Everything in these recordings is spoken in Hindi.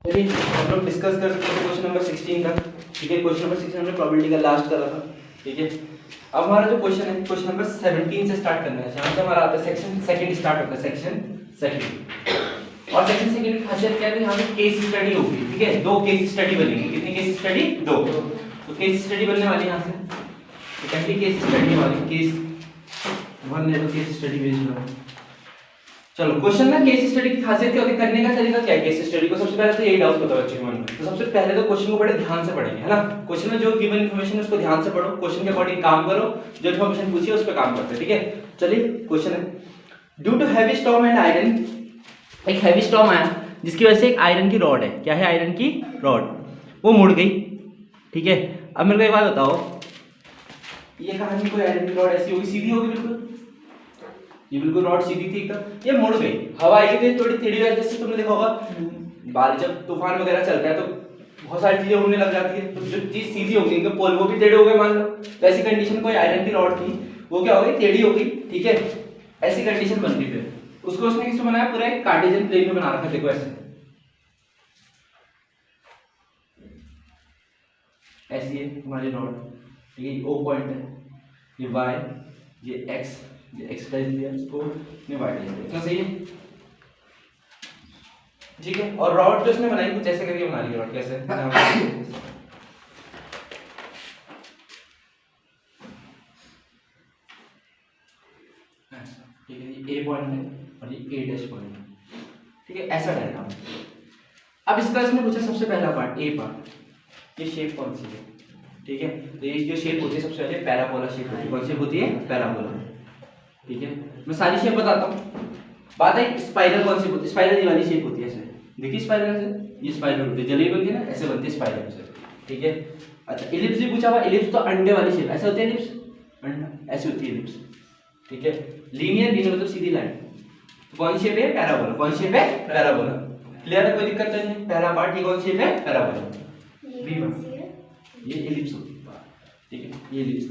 चलिए हम लोग डिस्कस कर सकते हैं क्वेश्चन नंबर 16 का। ठीक है, क्वेश्चन नंबर 16 हमने प्रोबेबिलिटी का लास्ट करा था। ठीक है, अब हमारा जो क्वेश्चन है क्वेश्चन नंबर 17 से स्टार्ट करना है। जहाँ से हमारा आता है सेक्शन सेकंड स्टार्ट होता है, सेक्शन सेकंड। और सेक्शन सेकंड की खासियत क्या है, यहाँ पे केस स्टडी होगी। ठीक है, दो केस स्टडी बनेगी। कितनी केस स्टडी? दो। तो केस स्टडी बनने वाली है यहाँ से, सेकेंडली केस स्टडी वाली केस वन ले लो, केस स्टडी भेज लो। चलो क्वेश्चन में केस स्टडी की खासियत क्या होती है, करने का तरीका क्या है केस स्टडी को? सबसे पहले तो यही डाउट होता है बच्चों के मन में। तो सबसे पहले तो क्वेश्चन को बड़े ध्यान से पढ़ेंगे, है ना। क्वेश्चन में जो गिवन इन्फॉर्मेशन है उसको ध्यान से पढ़ो, क्वेश्चन के अकॉर्डिंग काम करो, जो इन्फॉर्मेशन पूछी है उस पर काम करते हैं। ठीक है, चलिए क्वेश्चन है, due to heavy storm and iron, एक हैवी स्टॉर्म आया जिसकी वजह से एक आयरन की रॉड है। क्या है? आयरन की रॉड, वो मुड़ गई। ठीक है, अब मेरे को एक बात बताओ, ये कहानी कोई आयरन की रॉड ऐसी होगी, सीधी होगी बिल्कुल, ये बिल्कुल रॉड सीधी थी एकदम, ये मुड़ गई। हवा आई थी थोड़ी टेढ़ी वजह से, तुमने देखा होगा बारिश जब तूफान वगैरह चलता है तो बहुत सारी चीजें उड़ने लग जाती है। तो जो चीज सीधी होगी, इनके पोल वो भी टेढ़े हो गए मान लो। तो ऐसी कंडीशन कोई आयरन की रॉड थी, वो क्या हो गई? टेढ़ी हो गई। ठीक है, ऐसी कंडीशन बन गई। फिर उसको उसने किसमें बनाया? पूरा एक कार्टेशियन प्लेन में बना रखा। देखो ऐसे, ऐसी है हमारी रॉड। ठीक है, ओ पॉइंट है, ये वाई, ये एक्स, ये एक्स डाइज दिया इसको, ने वाई डाइज दिया। इतना सही है? ठीक है, और रॉड जो उसने बनाई कुछ ऐसे करके बना ली रॉड। कैसे? ठीक है, ये ए पॉइंट है और ये ए डैश पॉइंट है। ठीक है, ऐसा डायग्राम। अब इसका इसने पूछा सबसे पहला पार्ट, ए पार्ट, ये शेप कौन सी है? ठीक है, तो ये जो शेप होती है सबसे पहले पैराबोला शेप होती है। कौन शेप होती है? पैराबोला। ठीक है, मैं सारी शेप बताता हूँ। बात है स्पाइरल कौन सी होती है? स्पाइरल वाली शेप होती है ऐसे, देखिए स्पाइरल से, ये स्पाइरल होती है, जलेबी बनती है ना, ऐसे बनती है स्पाइरल से। ठीक है, अच्छा इलिप्स भी पूछा हुआ। इलिप्स तो अंडे वाली शेप, ऐसे होती है इलिप्स, अंडा ऐसे होती है इलिप्स। ठीक है, लीनियर, लीनियर मतलब सीधी लाइन। तो कौन सी शेप है? पैराबोला। कौन सी शेप है? पैराबोला। क्लियर है? कोई दिक्कत नहीं है? पहला पार्ट ये कौन सी शेप है? पैराबोला। बी पार्ट ये इलिप्स होती है। ठीक है, ये इलिप्स।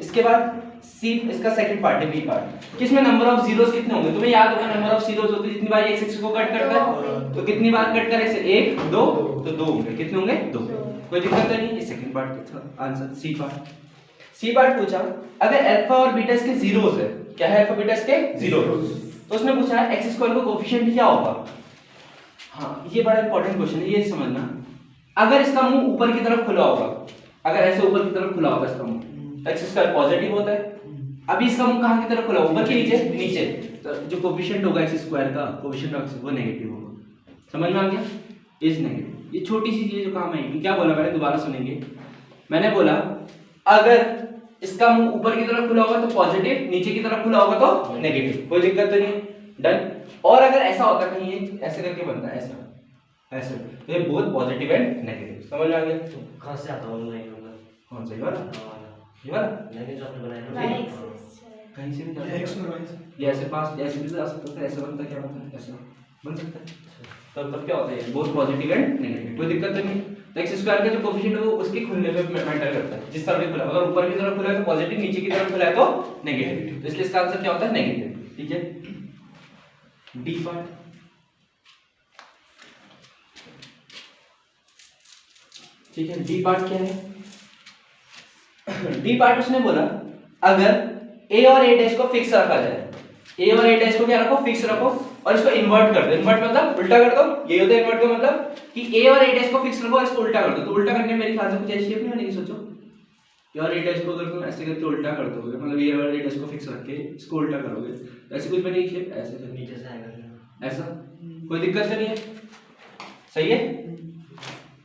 इसके बाद सी, इसका सेकंड पार्ट है बी पार्ट। किसमें नंबर ऑफ जीरोस कितने होंगे? तुम्हें याद होगा नंबर ऑफ जीरोस होते हैं जितनी बार एक्स एक्सिस को कट करता है, तो कितनी बार कट करे? ऐसे 1 2, तो 2 होंगे। कितने होंगे? 2। कोई दिक्कत नहीं। ये सेकंड पार्ट का answer C part. C part पूछा अगर अल्फा और बीटा इसके जीरोस है। क्या है? अल्फा बीटा इसके जीरोस। तो उसने पूछा है एक्स स्क्वायर का कोएफिशिएंट क्या होगा। हाँ, ये बड़ा इंपॉर्टेंट क्वेश्चन है, ये समझना। अगर इसका मुंह ऊपर की तरफ खुला होगा, अगर ऐसे ऊपर की तरफ खुला होगा इसका मुंह, एक्स स्क्वायर पॉजिटिव होता है। अभी इसका मुंह कहां की तरफ खुला? ऊपर के नीचे? नीचे। तो जो कोएफिशिएंट होगा एक्स स्क्वायर का, कोएफिशिएंट ऑफ वो नेगेटिव होगा। समझ में आ गया? Is negative. ये छोटी सी चीज जो काम आएगी। क्या बोला मैंने? दोबारा सुनेंगे। मैंने बोला अगर इसका मुंह ऊपर की तरफ खुला होगा तो पॉजिटिव, नीचे की तरफ खुला होगा तो नेगेटिव। कोई दिक्कत तो नहीं? डन। और अगर ऐसा होता कहीं ये ऐसे करके बनता है, ऐसा ऐसे, तो ये बोथ पॉजिटिव एंड नेगेटिव। समझ में आ गया? कहां से आता है ऑनलाइन वाला? कौन सा? ये वाला? ये वाला मैंने जो आपने बनाया ना, कहीं से भी जा सकता है। ये ऐसे पास ऐसे भी जा सकता है, ऐसे बनता क्या बनता है? ऐसा बन सकता है। तब क्या होता है? Both positive and negative. कोई दिक्कत तो नहीं? तो एक्स स्क्वायर का जो कोएफिशिएंट है वो उसके खुलने पे मैटर करता है। जिस तरफ भी खुला, अगर ऊपर की तरफ खुला है तो पॉजिटिव, नीचे की तरफ खुला है तो नेगेटिव। तो इसलिए इसका आंसर क्या होता है? नेगेटिव। ठीक है, डी पार्ट। ठीक है, डी पार्ट क्या है? डी पार्ट उसने बोला अगर ए और ए डैश को फिक्स रखा जाए, ए और ए डैश को क्या रखो? फिक्स रखो, और इसको इन्वर्ट कर दो। इन्वर्ट मतलब उल्टा कर दो। ये होता है इन्वर्ट का मतलब कि ए और ए डैश को फिक्स रखो और इसको उल्टा कर दो। तो उल्टा करने में मेरे ख्याल से कुछ ऐसी शेप नहीं बनेगी। सोचो, ए और ए डैश को अगर तुम ऐसे करके उल्टा कर दोगे, मतलब ए और ए डैश को फिक्स रख के इसको उल्टा करोगे तो ऐसी कुछ बनेगी शेप? ऐसे नीचे से आएगा ऐसा। कोई दिक्कत तो नहीं है? सही है।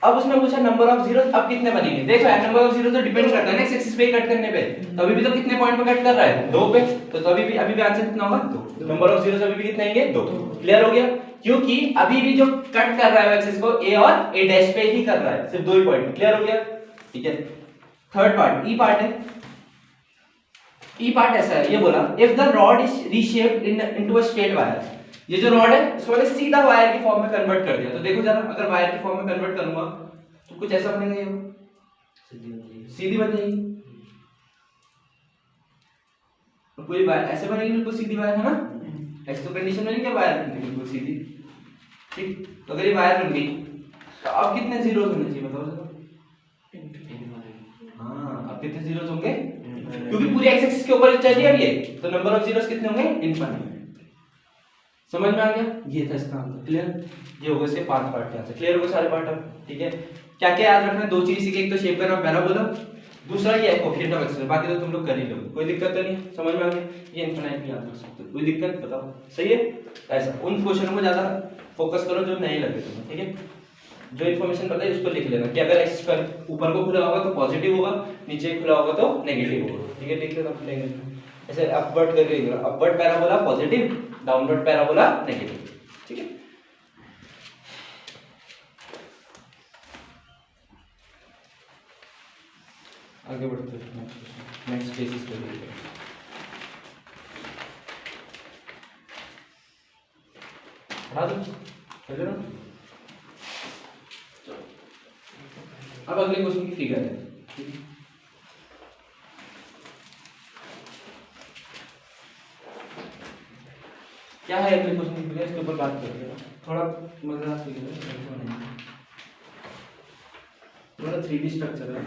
अब उसने पूछा नंबर ऑफ जीरोस अब कितने बनेंगे। देखो यार, नंबर ऑफ जीरोस तो डिपेंड करता है ना एक्स एक्सिस पे कट करने पे। तो अभी भी तो कितने पॉइंट पे कट कर रहा है? 2 पे। तो अभी भी आंसर कितना होगा? 2। नंबर ऑफ जीरोस अभी भी कितने आएंगे? 2। क्लियर हो गया? क्योंकि अभी भी जो कट कर रहा है एक्सिस को ए और ए डैश पे ही कर रहा है, सिर्फ 2 ही पॉइंट। क्लियर हो गया? ठीक है, थर्ड पार्ट ई पार्ट है। ई पार्ट ऐसा है, ये बोला if the rod is reshaped into a straight wire. ये जो रॉड है इसको मैंने सीधा वायर की फॉर्म में कन्वर्ट कर दिया। तो देखो जरा, अगर वायर की फॉर्म में कन्वर्ट करूंगा तो कुछ ऐसा बनेगा, ये सीधी बन जाएगी। तो कोई वायर ऐसे बनेगी बिल्कुल सीधी वायर, है ना? ऐसी तो कंडीशन बनेगी क्या वायर बिल्कुल सीधी? ठीक, अगर ये वायर बन गई तो अब कितने जीरोस होने चाहिए बताओ जरा। हाँ, अब कितने जीरोस होंगे, क्योंकि पूरी एक्स एक्सिस के ऊपर चलिए अब ये, तो नंबर ऑफ जीरोस कितने होंगे, इनफाइनाइट। समझ में आ गया, ये था इसका आंसर। क्लियर, ये हो गए इसके 5 पार्ट के आंसर। क्लियर हो गए सारे पार्ट अब, ठीक है। क्या क्या याद रखना है, 2 चीज सीखे, एक तो शेप का नाम पैराबोला, दूसरा ये है कोएफिशिएंट ऑफ एक्सेलरेशन, बाकी तो तुम लोग कर ही लोगे, कोई दिक्कत तो नहीं है, समझ में आ गया। ये इनफाइनाइट भी याद रख सकते हो, कोई दिक्कत बताओ, सही है। ऐसा उन क्वेश्चनों में ज्यादा फोकस करो जो नहीं लगे तुम्हें, ठीक है। जो इन्फॉर्मेशन पता है उसको लिख लेना कि अगर एक्स स्क्वायर ऊपर को खुला होगा तो पॉजिटिव होगा, नीचे खुला होगा तो नेगेटिव होगा, ठीक है। लिख लेना अपने ऐसे अपवर्ड करके, upward parabola positive, downward parabola negative, ठीक है। आगे बढ़ते हैं नेक्स्ट बेसिस पे देखते हैं। हटा दो, चलो ना। अब अगले क्वेश्चन की फिगर है, ठीक है। क्या है अगले क्वेश्चन की फिगर, इसके ऊपर बात करते हैं। थोड़ा मजेदार फिगर है, थोड़ा 3D स्ट्रक्चर है।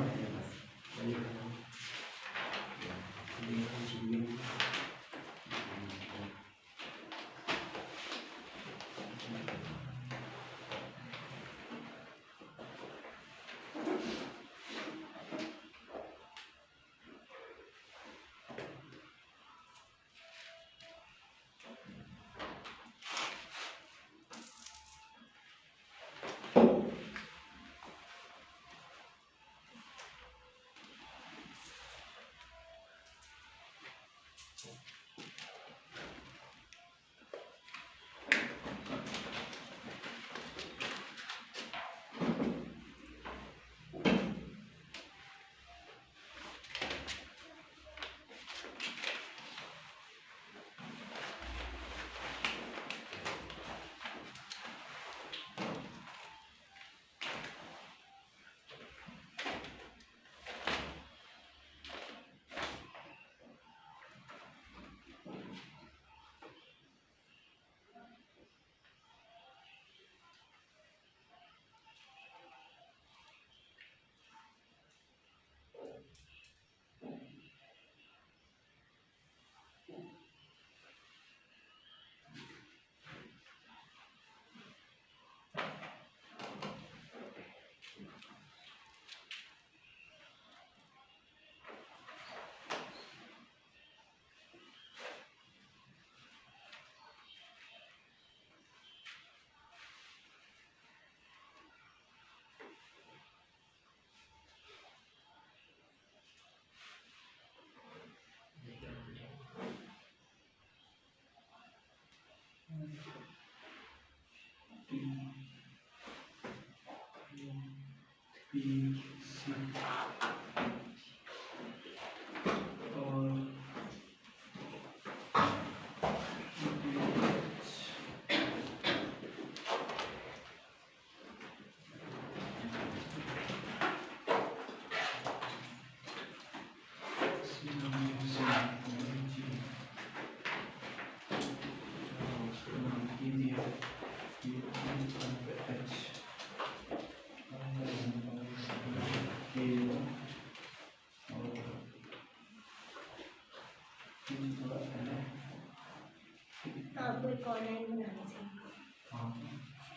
आपको एक और लाइन बनानी चाहिए,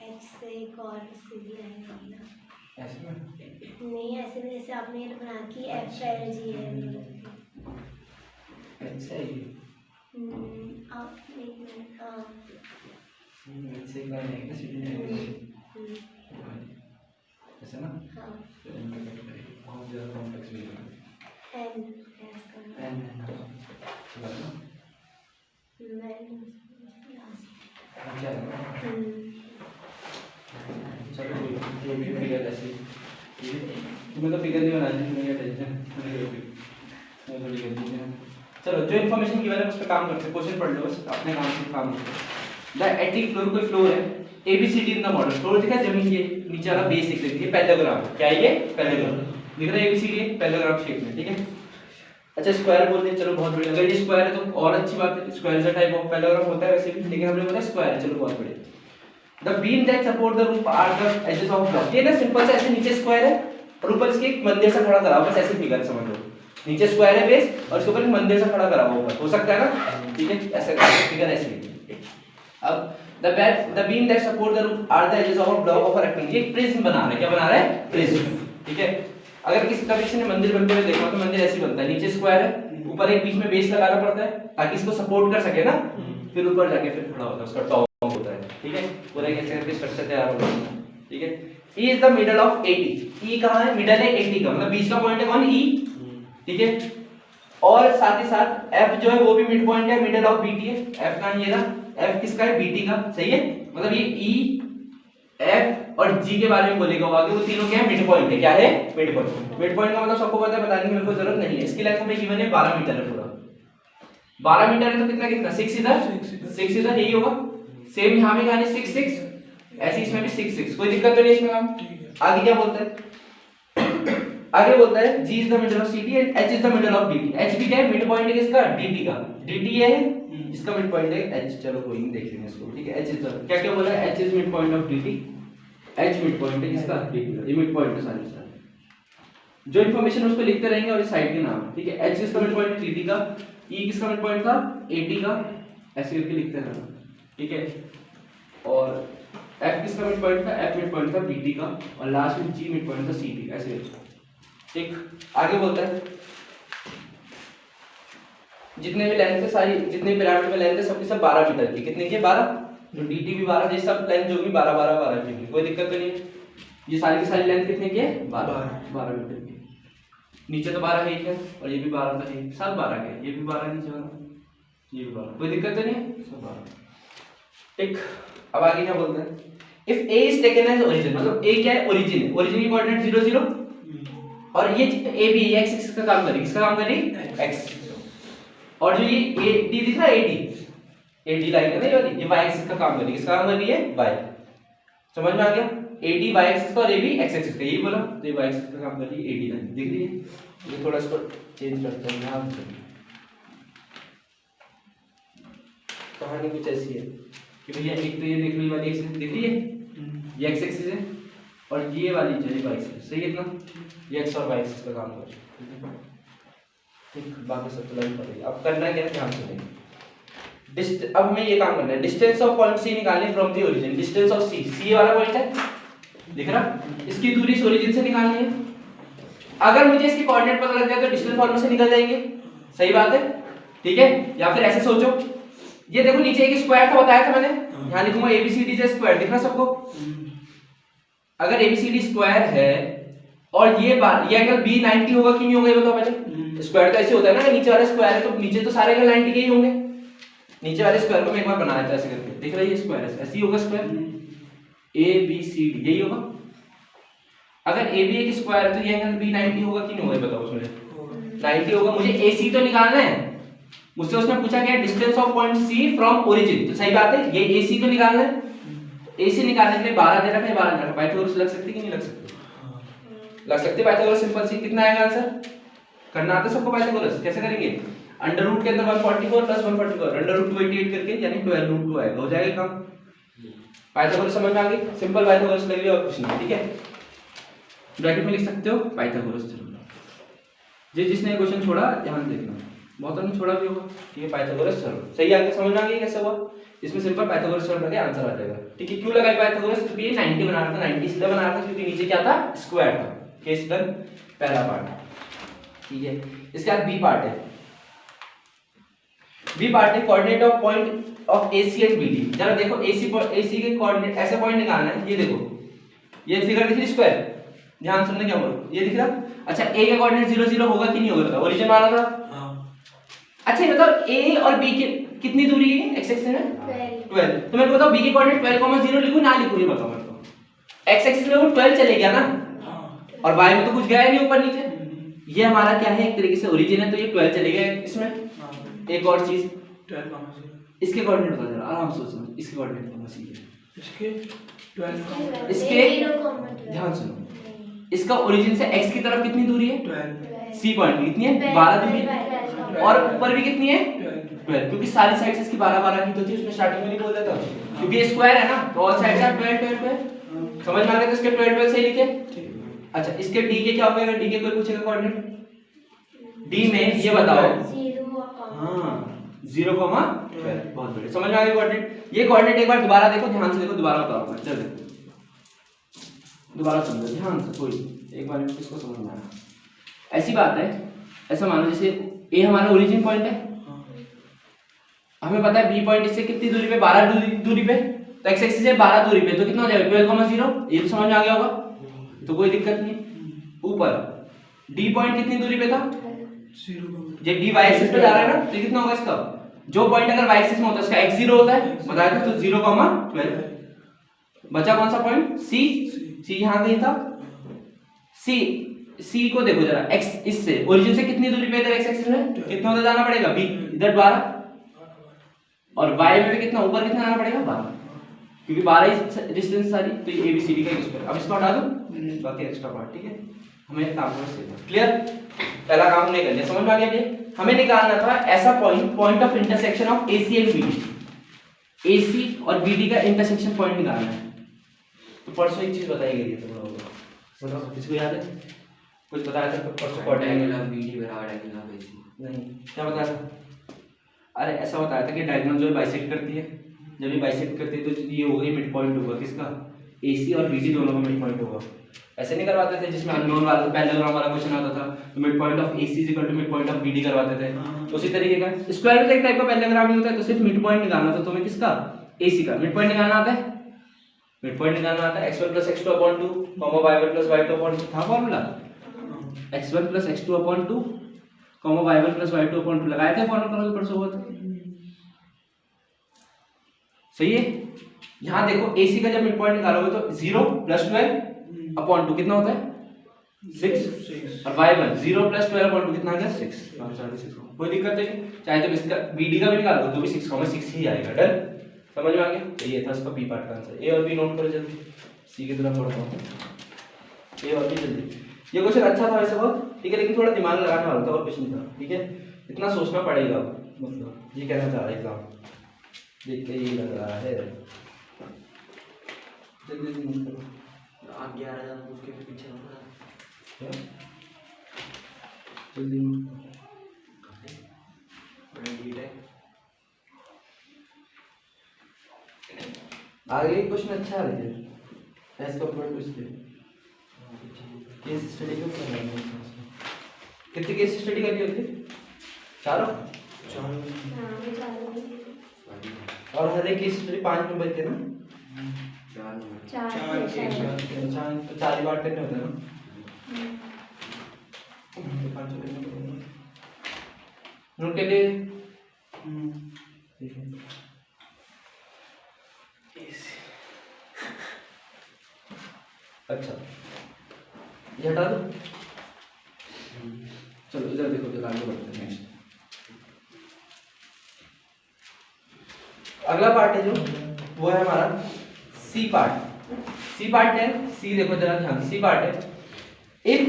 एच से एक और सीधी लाइन बनाना। ऐसे में नहीं, ऐसे में जैसे आपने ये बना कि एफ एल जी है, अच्छा है ये। आप एक मिनट, हाँ ऐसे एक बार नहीं, सीधी नहीं ऐसे ना। हाँ, बहुत ज़्यादा कॉम्प्लेक्स भी है। एन ऐसा एन है ना, चलो ना। अच्छा है ना। चलो जो भी फिगर ऐसे तुम्हें तो फिगर नहीं बनानी, तुम्हें टेंशन थोड़ी गलती है। चलो जो इन्फॉर्मेशन की वजह उस पर काम करते हैं, क्वेश्चन पढ़ लो बस, अपने काम से काम करो। द एटिक फ्लोर कोई फ्लोर है, ABCD in the model. Floor दिखा है जमीन के नीचे वाला बेस दिख रही है, पैराग्राफ क्या है ये, पैराग्राफ दिख रहा है एबीसीडी पैराग्राफ शेप में, ठीक है। अच्छा स्क्वायर बोलते हैं, चलो बहुत बढ़िया। अगर ये स्क्वायर है तो और अच्छी बात है, square is a type of paragraph होता है वैसे भी, लेकिन हमने बोला स्क्वायर है, चलो बहुत बढ़िया। The beam that support the roof are the edges of block. ये ना सिंपल सा ऐसे नीचे स्क्वायर है और ऊपर इसके एक मंदिर सा खड़ा करा हुआ, बस ऐसे फिगर समझ लो। नीचे स्क्वायर है बेस और उसके ऊपर एक मंदिर सा खड़ा करा हुआ ऊपर, हो सकता है ना, ठीक है, ऐसे फिगर ऐसे लिखिए। अब the beam that support the roof are the edges of block of rectangle, ये प्रिज्म बना रहा है, क्या बना रहा है, प्रिज्म, ठीक है। अगर किसी कभी किसी ने मंदिर बनते हुए देखा तो मंदिर ऐसे बनता है, नीचे स्क्वायर है, ऊपर एक बीच में बेस लगाना पड़ता है ताकि इसको सपोर्ट कर सके ना, फिर ऊपर जाके फिर खड़ा होता है, उसका टॉप होता है, ठीक है, पूरा एक ऐसे करके स्ट्रक्चर तैयार होता है, ठीक है। E is the middle of 80, E कहां है, मिडल है 80 का, मतलब बीच का पॉइंट है कौन, E, ठीक है। और साथ ही साथ F जो है वो भी मिड पॉइंट है, मिडल ऑफ BT है, F कहां है, ये ना, F किसका है, BT का, सही है। मतलब ये E, F और G के बारे में बोलेगा वो आगे, वो तीनों क्या है, मिड पॉइंट है, क्या है, मिड पॉइंट। मिड पॉइंट का मतलब सबको पता है, बताने की मेरे को जरूरत नहीं है। इसकी लेंथ में गिवन है 12 मीटर है, पूरा 12 मीटर है, तो कितना कितना 6 इधर 6 इधर, यही होगा। सेम यहां भी कहानी 6 6, ऐसे इसमें भी 6 6, कोई दिक्कत तो नहीं इसमें काम। आगे क्या बोलता है, आगे बोलता है G is the middle of CT and H is the middle of DT। H भी क्या है, मिड पॉइंट है किसका, DT का, DT ये है इसका मिड पॉइंट है H, चलो कोई नहीं, देख लेंगे इसको, ठीक है। H इज द, क्या क्या बोला है, H is mid point of DT, H mid point है किसका, DT का, ये मिड पॉइंट है सारे सारे, जो इंफॉर्मेशन उसको लिखते रहेंगे और इस साइड के नाम, ठीक है। H किसका मिड पॉइंट है, DT का, E किसका मिड पॉइंट था, AT का, ऐसे करके लिखते रहना, ठीक है। और F किसका मिड पॉइंट था, F मिड पॉइंट था BT का, और लास्ट में G मिड पॉइंट था CT, ऐसे, ठीक। आगे बोलता है जितने भी लेंथ है सारी, जितने पिरामिड में लेंथ है सबकी सब 12 मीटर की, कितने की 12, तो DT भी 12, ये सब लेंथ जो भी 12 12 12 की, कोई दिक्कत तो नहीं है। ये सारी की सारी लेंथ कितने की है, 12 मीटर की। नीचे तो 12 है ही है, और ये भी 12 का है, सब 12 के, ये भी 12 नीचे वाला, ये भी 12, कोई दिक्कत तो नहीं है, सब 12, ठीक। अब आगे क्या बोलते हैं, if A is taken as origin, मतलब A क्या है, ओरिजिन है, ओरिजिन की कोऑर्डिनेट 0 0, और ये AB ये x एक्सिस का काम करेगी, किसका काम करेगी, x, और जो ये AD दिख रहा है, AD लाइन है ना ये वाली, ये y एक्सिस का काम करेगी, किसका काम कर रही है, y, समझ में आ गया। AD y एक्सिस का और AB x एक्सिस का, यही बोला, तो ये y एक्सिस का काम कर रही है, AD लाइन दिख रही है। ये थोड़ा इसको चेंज करते हैं, यहाँ कहानी कुछ ऐसी है कि भैया एक तो ये देख लो, ये वाली एक्सिस दिख रही है, ये x एक्सिस है, और ये वाली जो है y एक्सिस, सही है इतना, ये x और y एक्सिस का काम कर रही है, ठीक। बाकी सब तो लाइन पड़ेगी। अब करना क्या है, ध्यान से देखिए, अब हमें ये काम करना है, डिस्टेंस ऑफ पॉइंट C निकालनी from the origin, distance of C, C ये वाला पॉइंट है, दिख रहा, इसकी दूरी इस ओरिजिन से निकालनी है। अगर मुझे इसकी कोऑर्डिनेट पता लग जाए तो डिस्टेंस फॉर्मूला से निकल जाएंगे, सही बात है, ठीक है। या फिर ऐसे सोचो, ये देखो नीचे एक स्क्वायर था, बताया था मैंने, यहाँ लिखूंगा ABCD से स्क्वायर, दिख रहा सबको। अगर ABCD स्क्वायर है और ये एंगल B 90 होगा कि नहीं होगा, ये बताओ पहले। स्क्वायर तो ऐसे होता है ना, नीचे वाला स्क्वायर है तो नीचे तो सारे एंगल 90 के ही होंगे। नीचे वाले स्क्वायर को मैं एक बार बनाया था ऐसे करके, दिख रहा है ये स्क्वायर है, ऐसे ही होगा स्क्वायर, ABCD यही होगा। अगर AB एक स्क्वायर है तो ये एंगल B 90 होगा कि नहीं होगा, बताओ उसमें 90 होगा। मुझे AC तो निकालना है, मुझसे उसने पूछा क्या, distance of point C from origin, तो सही बात है, ये AC तो निकालना है। AC निकालने के लिए 12 दे रखा है, 12 दे रखा है, पाइथागोरस लग सकती है कि नहीं लग सकती, लग सकती है पाइथागोरस, सिंपल सी। कितना आएगा आंसर, करना आता है सबको पाइथागोरस, कैसे करेंगे, अंडर रूट के अंदर 144 प्लस 144 अंडर रूट 288 करके, यानी 12 रूट 2 आएगा, हो जाएगा काम। पाइथागोरस समझ में आ गई, सिंपल पाइथागोरस लग रही है और कुछ नहीं, ठीक है। ब्रैकेट में लिख सकते हो पाइथागोरस थ्योरम। जिसने क्वेश्चन छोड़ा ध्यान देखना, बहुत ने छोड़ा भी होगा, ठीक है। पाइथागोरस थ्योरम सही आगे समझ में आ गई कैसे हुआ, इसमें सिंपल पाइथागोरस थ्योरम लगे आंसर आ जाएगा, ठीक है। क्यों लगाई पाइथागोरस, क्योंकि ये 90 बना रहा था, 90 इसलिए बना रहा था क्योंकि नीचे क्या था, स्क्वायर था। केस डन, पहला पार्ट, ठीक है। इसके बाद बी पार्ट है, बी पार्ट है coordinate of point of AC and BD। जरा देखो AC के कोऑर्डिनेट, ऐसे पॉइंट निकालना है, ये देखो, ये फिगर दिख रही स्क्वायर, ध्यान सुनने क्या बोल, ये दिख रहा। अच्छा A का कोऑर्डिनेट 0 0 होगा कि नहीं होगा, बताओ, ओरिजिन माना था। अच्छा ये बताओ A और B की कितनी दूरी है x एक्सिस में, 12। तो मेरे को बताओ B के कोऑर्डिनेट 12,0 लिखूं ना लिखूं, ये बताओ मेरे को। x एक्सिस में वो 12 चले गया ना, और y में तो कुछ गया ही नहीं ऊपर नीचे, ये हमारा क्या है, एक तरीके से ओरिजिन है, तो ये 12 चले गए इसमें। एक और चीज, 12,0 इसके कोऑर्डिनेट बता जरा आराम से सोचो, इसके कोऑर्डिनेट कौन सी है, इसके 12, इसके ध्यान सुनो, इसका ओरिजिन से x की तरफ कितनी दूरी है, 12, C पॉइंट कितनी है, 12 दूरी, और ऊपर भी कितनी है, 12, क्योंकि सारी साइड्स इसकी 12 की तो थी, उसमें स्टार्टिंग में नहीं बोल देता, क्योंकि ये स्क्वायर है ना, तो ऑल साइड्स आर 12 12 12। समझ में आ गया? तो इसके 12 12 सही लिखे। अच्छा, इसके डी के क्या होगा? डी के कोई पूछेगा कोऑर्डिनेट, डी में ये बताओ। 0, हाँ 0,12, बहुत बढ़िया, समझ में आ गया कोऑर्डिनेट। ये कोऑर्डिनेट एक बार दोबारा देखो, ध्यान से देखो, दोबारा बताऊंगा, चलो दोबारा समझो ध्यान से, कोई एक बार इसको समझ में आना। ऐसी बात है, ऐसा मानो जैसे ए हमारा ओरिजिन पॉइंट है, हमें पता है बी पॉइंट इससे कितनी दूरी पे, 12 दूरी पे, तो एक्स एक्सिस से 12 दूरी पे, तो कितना हो जाएगा 12,0, ये तो समझ में आ गया होगा, तो कोई दिक्कत नहीं। ऊपर डी पॉइंट कितनी दूरी पे था, जब डी वाई एक्सिस पे जा रहा है ना, तो कितना होगा इसका, जो पॉइंट अगर वाई एक्सिस में होता है उसका x 0 होता है, बताया था, तो 0,12। बचा कौन सा पॉइंट, सी, सी यहाँ कहीं था, सी को देखो जरा, x इससे ओरिजिन से कितनी दूरी पे इधर x एक्सिस में, कितना उधर जाना पड़ेगा, b इधर 12, और y में भी कितना, ऊपर कितना जाना पड़ेगा 12, क्योंकि 12 ही डिस्टेंस सारी, तो ये ABCD का स्क्वायर। अब इसको हटा दो, बाकी एक्स्ट्रा पार्ट, ठीक है, हमें काम करना सीखना, क्लियर। पहला काम हमने कर लिया, समझ में आ गया। ये हमें निकालना था ऐसा point of intersection of AC and BD, AC और BD का इंटरसेक्शन पॉइंट निकालना है। तो परसों एक चीज बताई गई थी, बोलो किसको याद है, कुछ बताया था परसों, क्वाड्रेंगुलर BD बराबर एंगुलर AC, नहीं क्या बताया था, अरे ऐसा बताया था कि डायगोनल जो है बाइसेक्ट करती है, जब ये बाइसेक्ट करती है तो ये होगा, ये मिड पॉइंट होगा किसका, AC और BD दोनों का मिड पॉइंट होगा। ऐसे नहीं करवाते थे जिसमें अननोन वाला पैरेललोग्राम वाला क्वेश्चन आता था, तो mid point of AC is equal to mid point of BD करवाते थे। उसी तरीके का स्क्वायर रूट एक टाइप का पैरेललोग्राम नहीं होता है, तो सिर्फ मिड पॉइंट निकालना था तुम्हें, किसका, AC का मिड पॉइंट निकालना आता है, मिड पॉइंट निकालना आता है, x1 + x2/2 y1 + y2/2 था formula, x1 + x2/2 y1 + y2/2 लगाए थे फॉर्मूला परसों हुआ था, सही है। यहाँ देखो AC का जब मिड पॉइंट निकालोगे तो 0 + 12/2 कितना होता है 6, और y1 0 + 12/2 कितना आ गया 6, 6.5। कोई दिक्कत नहीं, चाहे तुम इसका BD का भी निकालो तो भी 6,6 ही आएगा, डन, समझ में आ गया। तो ये था इसका बी पार्ट का आंसर। ए और बी नोट करो जल्दी, सी की तरफ पढ़ता हूँ, ए और बी जल्दी। ये क्वेश्चन अच्छा था वैसे बहुत, ठीक है, लेकिन थोड़ा दिमाग लगाने वाला था और कुछ नहीं था, ठीक है, इतना सोचना पड़ेगा, मतलब ये कहना चाह रहा है एग्जाम देख के ये लग रहा है। जल्दी जल्दी नोट करो, आप 11,000 पूछ के पीछे रहो, जल्दी नोट करो। आगे क्वेश्चन अच्छा है, लेकिन एज कंपेयर टू इसके केस स्टडी क्यों कर रहे हैं, कितनी केस स्टडी करनी होती है, चारों, और हर एक केस स्टडी 5 नंबर के ना, 4 तो 4 बार करने होते हैं ना, नोट के लिए अच्छा ये हटा दो, चलो इधर देखो, जरा आगे बढ़ते हैं। नेक्स्ट अगला पार्ट है जो, वो है हमारा सी पार्ट। सी पार्ट है, सी देखो जरा ध्यान, सी पार्ट है, if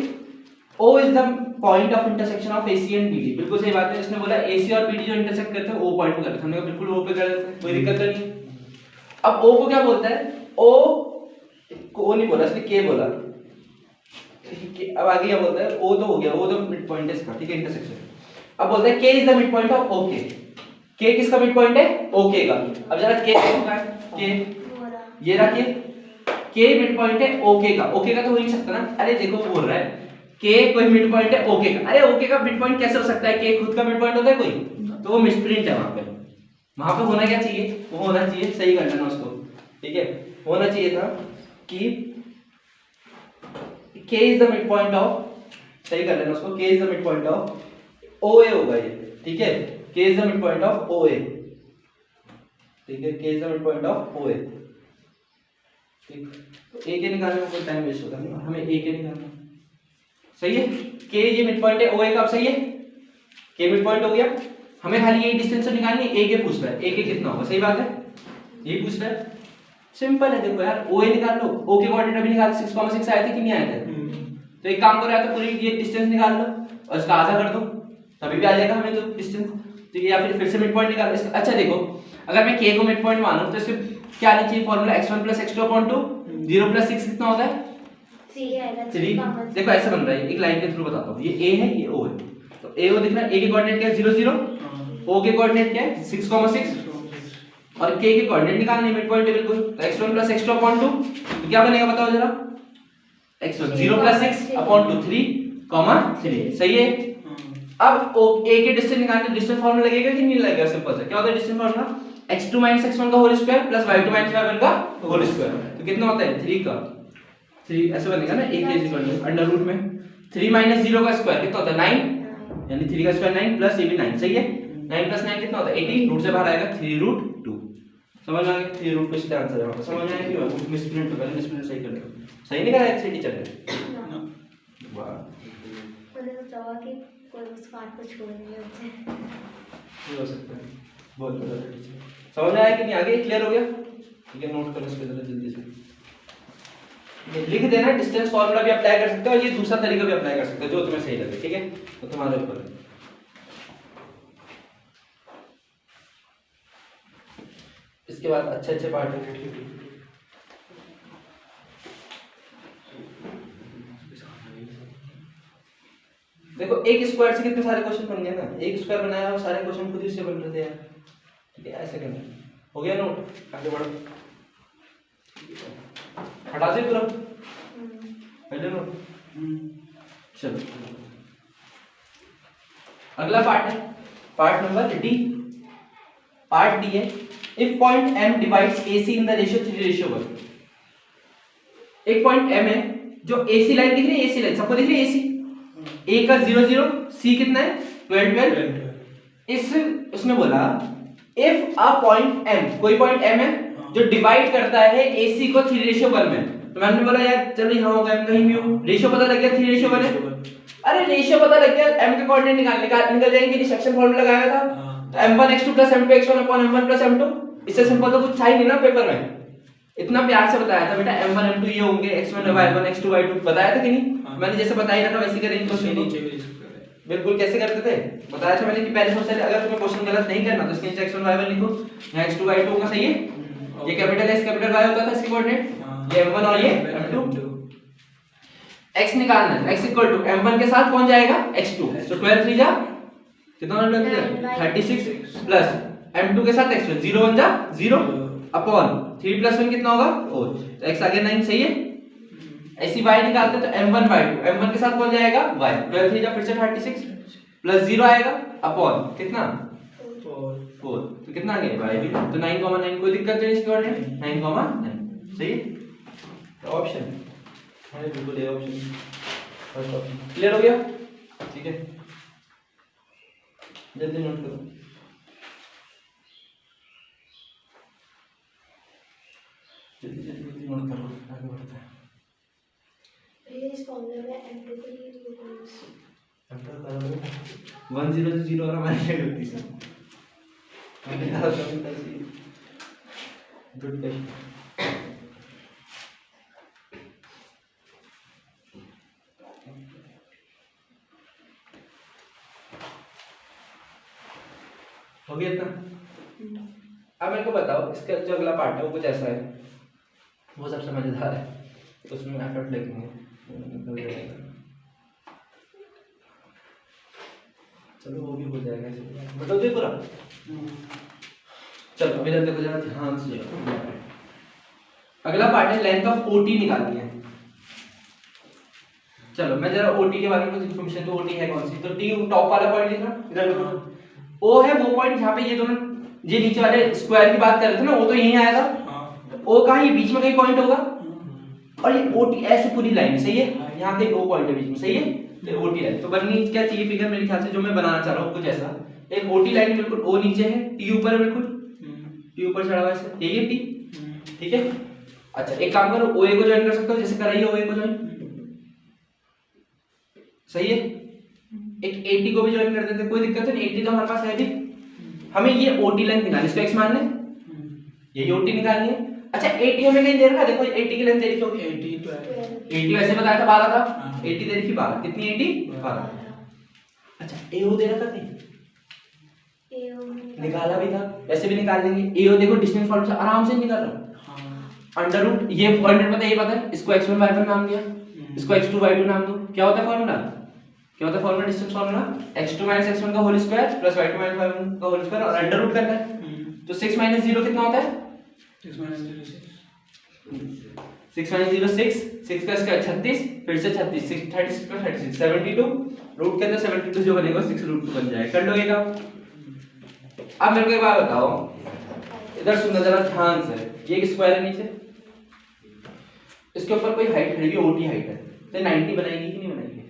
O is the point of intersection of AC and BD, बिल्कुल सही बात है, इसने बोला AC और BD जो इंटरसेक्ट करते हैं O पॉइंट पे करते हैं, हमने कहा बिल्कुल O पे कर देते हैं, कोई दिक्कत तो नहीं। अब O को क्या बोलता है, O को O नहीं बोला, इसने K बोला, अब आगे क्या बोलता है, O तो हो गया, O तो मिड पॉइंट है इसका, ठीक है, इंटरसेक्शन। अब बोलता है K is the mid point of OK, K किसका मिड पॉइंट है, OK का। अब जरा K होगा, K ये रहा K मिड पॉइंट है OK का, OK का तो हो नहीं सकता ना, अरे देखो बोल रहा है K कोई मिड पॉइंट है OK का, अरे OK का मिड पॉइंट कैसे हो सकता है, K खुद का मिड पॉइंट होता है कोई, तो वो मिसप्रिंट है वहां पे होना क्या चाहिए, वो होना चाहिए, सही कर लेना उसको, ठीक है, होना चाहिए था कि K is the mid point of, सही कर लेना उसको, K is the mid point of OA होगा ये, ठीक है, K is the mid point of OA, ठीक है, K is the mid point of OA, ठीक, तो A के निकालने में कोई टाइम वेस्ट होता नहीं, हमें A के निकालना, सही है, K ये मिड पॉइंट है OA का, अब सही है, K मिड पॉइंट हो गया, हमें खाली ये डिस्टेंस निकालनी है, A के पूछ रहा है, A के कितना होगा, सही बात है, यही पूछ रहा है, सिंपल है, देखो यार OA निकाल लो, O के कोऑर्डिनेट अभी निकाल, 6,6 आए थे कि नहीं आए थे, तो एक काम करो, या तो पूरी ये डिस्टेंस निकाल लो और इसका आधा कर दो, तभी भी आ जाएगा हमें तो डिस्टेंस, ठीक है, या फिर से मिड पॉइंट निकाल। अच्छा देखो, अगर मैं k को मिड पॉइंट मानूं तो इसके क्या आना चाहिए फॉर्मूला, x1 + x2/2, 0 + 6 कितना होता है 3 आएगा 3। देखो ऐसा बन रहा है, एक लाइन के थ्रू बताता हूँ, ये a है ये o है, तो a o दिख रहा है, a के कोऑर्डिनेट क्या है 0 0, o के कोऑर्डिनेट क्या है 6 6 और k के कोऑर्डिनेट निकालने मिड पॉइंट है बिल्कुल, तो x1 + x2/2 तो क्या बनेगा बताओ जरा, x1 0 + 6/2 3, सही है। अब a के डिस्टेंस निकालने डिस्टेंस फार्मूला लगेगा कि नहीं लगेगा, सिंपल सा क्या होता है डिस्टेंस फार्मूला, x2 - x1 का whole square plus y2 - y1 का होल स्क्वायर, तो कितना होता है 3 का 3 ऐसे बनेगा ना, a के इक्वल टू अंडर रूट में 3 - 0 का स्क्वायर कितना होता है 9, यानी 3 का स्क्वायर 9 प्लस ये भी 9, सही है। 9 + 9 कितना होता है 18, रूट से बाहर आएगा 3√2, समझ आ गया, 3 रूट पे आंसर है वहां, समझ आया कि वो मिसप्रिंट हो गया, मिसप्रिंट सही कर लो, सही नहीं कराया किसी टीचर ने, वाह मैंने तो चाहा कि कोई उस पार्ट को छोड़ नहीं मुझे। ये हो सकता है, बहुत बड़ा टीचर, समझ में आया कि नहीं, आगे क्लियर हो गया, ठीक है। नोट करो इसको जरा जल्दी से, लिख देना, डिस्टेंस फार्मूला भी अप्लाई कर सकते हो और ये दूसरा तरीका भी अप्लाई कर सकते हो जो तुम्हें सही लगे, ठीक है, तो तुम्हारे ऊपर है। इसके बाद अच्छे पार्ट है, देखो एक स्क्वायर से कितने सारे क्वेश्चन बन गए ना, एक स्क्वायर बनाया और सारे क्वेश्चन खुद ही से बन रहे थे यार, ठीक है, ऐसे करना हो गया। नोट आगे बढ़ो, हटा दे पूरा पहले नोट, चलो अगला पार्ट है, part number D, part D है, if point m divides AC in the ratio 3:1, एक पॉइंट m है जो AC लाइन दिख रही है, AC लाइन सबको दिख रही है, AC A का 0 0, C कितना है 12 12, इस उसने बोला इफ अ पॉइंट m, कोई पॉइंट m है जो डिवाइड करता है AC को 3:1 में, तो मैंने बोला यार चलो यहाँ होगा m कहीं भी हो, रेशियो पता लग गया 3:1 है, अरे रेशियो पता लग गया, m के कोऑर्डिनेट निकल जाएंगे, सेक्शन फॉर्मूला लगाया था, तो m1 x2 + m2 x1 / m1 + m2, इससे सिंपल तो कुछ था ही नहीं ना पेपर में, इतना प्यार से बताया था बेटा m1 m2 ये होंगे, x1 y1 x2 y2 बताया था कि नहीं, मैंने जैसे बताया था वैसे करेंगे क्वेश्चन, बिल्कुल कैसे करते थे बताया था मैंने कि पहले सबसे अगर तुम्हें क्वेश्चन गलत नहीं करना तो इसके नीचे x1 y1 लिखो, यहाँ x2 y2 होगा, सही है, ये कैपिटल S कैपिटल Y होता था इसके कोऑर्डिनेट, ये m1 और ये m2, x निकालना है, x = m1 के साथ कौन जाएगा x2, तो 12 3 जा कितना बन गया 36 प्लस m2 के साथ x1 0 1 जा 0 अपॉन 3 + 1 कितना होगा 4, तो x आ गया 9, सही है। ऐसी y निकालते तो m1 y2, m1 के साथ कौन जाएगा y, 12 3 जा फिर से 36 प्लस 0 आएगा अपॉन कितना 4, तो कितना आ गया y भी, तो 9,9, कोई दिक्कत नहीं इसके बारे में, 9,9, सही है, तो ऑप्शन है बिल्कुल ये ऑप्शन, फर्स्ट ऑप्शन क्लियर हो गया, ठीक है, जल्दी नोट करो, जल्दी नोट करो, आगे बढ़ते हैं। इस फॉर्मूले में m2 को यूज करो, m2 करो 1 0 0 और हमारी क्या गलती से मैंने कहा था ऐसे गुड क्वेश्चन, हो गया इतना। अब मेरे को बताओ इसका जो अगला पार्ट है वो कुछ ऐसा है, वो सबसे मजेदार है, उसमें एफर्ट लगेंगे, चलो वो भी हो जाएगा, बताओ दे पूरा, चलो मेरा देखो जरा ध्यान से, अगला पार्ट है लेंथ ऑफ OT निकालनी है। चलो मैं जरा OT के बारे में कुछ इन्फॉर्मेशन, तो OT है कौन सी, तो T टॉप वाला पॉइंट लिखना, इधर देखो O है वो पॉइंट जहाँ पे ये दोनों ये नीचे वाले स्क्वायर की बात कर रहे थे ना, वो तो यहीं आया था, O कहाँ, ये बीच में कहीं पॉइंट होगा, और ये OT ऐसे पूरी लाइन, सही है, यहाँ पे O पॉइंट है बीच में, सही है, ये OT लाइन, तो बननी क्या चाहिए फिगर मेरे ख्याल से जो मैं बनाना चाह रहा हूँ कुछ ऐसा, एक OT लाइन बिल्कुल O नीचे है, T ऊपर है, बिल्कुल T ऊपर चढ़ा हुआ है ऐसे, यही है T, ठीक है। अच्छा एक काम करो, OA को ज्वाइन कर सकते हो, जैसे कराइए OA को ज्वाइन, सही है, एक AT को भी ज्वाइन कर देते, कोई दिक्कत नहीं, AT तो हमारे पास है भी, हमें ये OT लेंथ निकालनी, इसको x मान लें, यही OT निकालनी है। अच्छा AT हमें कहीं दे रखा है, देखो AT की लेंथ दे रखी होगी, AT वैसे बताया था 12 था, AT दे रखी 12, कितनी AT 12, अच्छा AO दे रखा कहीं, AO निकाला भी था, वैसे भी निकाल लेंगे। ए और देखो डिस्टेंस फॉर्मूला से आराम से निकाल रहा हूँ। अंडर रूट ये कोऑर्डिनेट पता है, ये पता है, इसको x1 y1 नाम दिया, इसको x2 y2 नाम दो। क्या होता है फॉर्मूला, क्या होता है formula, distance formula x2 x1 का whole square plus y2 y1 का होल स्क्वायर और अंडर रूट करना है। तो 6 - 0 कितना होता है, 6 - 0 6 - 0 6, 6 का स्क्वायर 36, फिर से 36, 6 36 + 36 72, रूट के अंदर 72 जो बनेगा 6√2 बन जाएगा। कर लोगे काम। अब मेरे को एक बात बताओ, इधर सुनना जरा ध्यान से, ये एक स्क्वायर है नीचे, इसके ऊपर कोई हाइट खड़ी है, ओटी हाइट है, तो 90 बनाएगी कि नहीं बनाएगी,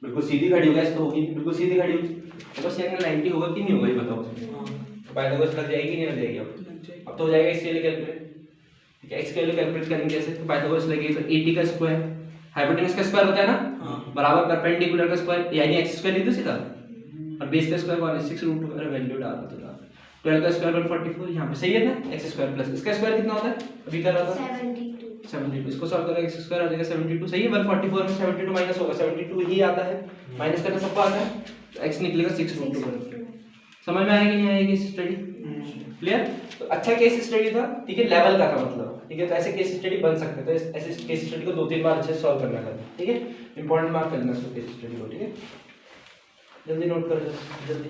बिल्कुल सीधी खड़ी होगा, इसको होगी बिल्कुल सीधी खड़ी होगी, तो बस एंगल 90 होगा कि नहीं होगा ये बताओ। तो पाइथागोरस लग जाएगी नहीं लग जाएगी, अब तो हो जाएगा इसके लिए कैलकुलेट, ठीक है, x के लिए कैलकुलेट करेंगे कैसे, तो पाइथागोरस लगेगी तो 80 का स्क्वायर, हाइपोटेनस का स्क्वायर होता है ना, बराबर परपेंडिकुलर का स्क्वायर, यानी x स्क्वायर लिख दो सीधा, और बेस का स्क्वायर कौन है, 6√2 का वैल्यू डाल दो, 12 का स्क्वायर 144, यहाँ पे सही है ना, x स्क्वायर प्लस इसका स्क्वायर कितना होता है, अभी कर रहा था 72, इसको सॉल्व करेंगे, x स्क्वायर आ जाएगा 72, सही है, 144 में 72 माइनस होगा, 72 ही आता है, माइनस करना सबको आता है, तो x निकलेगा 6√2। समझ में आएगी नहीं आएगी स्टडी, क्लियर। तो अच्छा केस स्टडी था, ठीक है, लेवल का था मतलब, ठीक है, तो ऐसे केस स्टडी बन सकते हैं, तो ऐसे केस स्टडी को 2-3 बार अच्छे से सॉल्व करना था, ठीक है, इंपॉर्टेंट मार्क करना है केस स्टडी को, ठीक है, जल्दी नोट करो जल्दी।